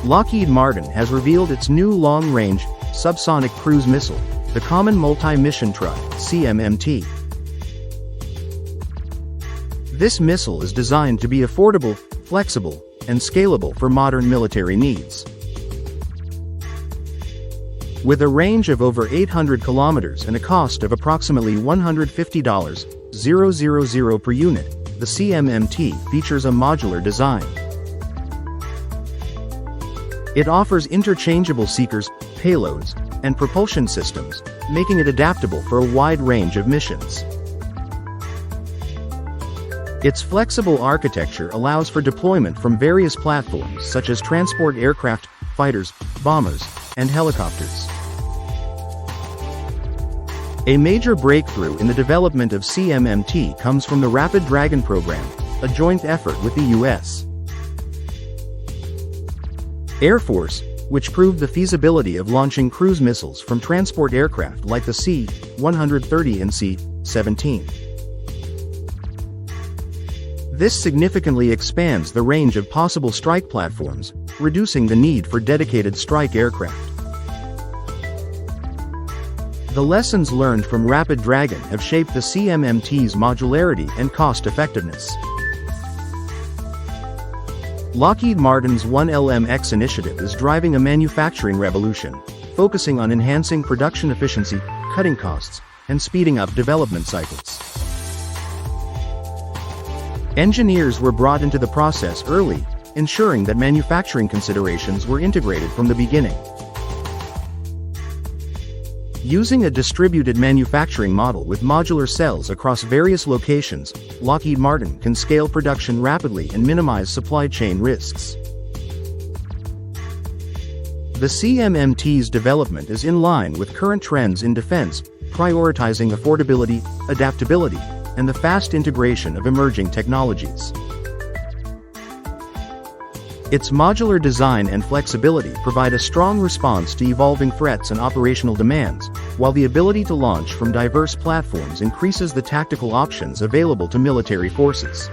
Lockheed Martin has revealed its new long-range, subsonic cruise missile, the Common Multi-Mission Truck, CMMT. This missile is designed to be affordable, flexible, and scalable for modern military needs. With a range of over 800 kilometers and a cost of approximately $150,000 per unit, the CMMT features a modular design. It offers interchangeable seekers, payloads, and propulsion systems, making it adaptable for a wide range of missions. Its flexible architecture allows for deployment from various platforms such as transport aircraft, fighters, bombers, and helicopters. A major breakthrough in the development of CMMT comes from the Rapid Dragon program, a joint effort with the U.S. Air Force, which proved the feasibility of launching cruise missiles from transport aircraft like the C-130 and C-17. This significantly expands the range of possible strike platforms, reducing the need for dedicated strike aircraft. The lessons learned from Rapid Dragon have shaped the CMMT's modularity and cost-effectiveness. Lockheed Martin's 1LMX initiative is driving a manufacturing revolution, focusing on enhancing production efficiency, cutting costs, and speeding up development cycles. Engineers were brought into the process early, ensuring that manufacturing considerations were integrated from the beginning. Using a distributed manufacturing model with modular cells across various locations, Lockheed Martin can scale production rapidly and minimize supply chain risks. The CMMT's development is in line with current trends in defense, prioritizing affordability, adaptability, and the fast integration of emerging technologies. Its modular design and flexibility provide a strong response to evolving threats and operational demands, while the ability to launch from diverse platforms increases the tactical options available to military forces.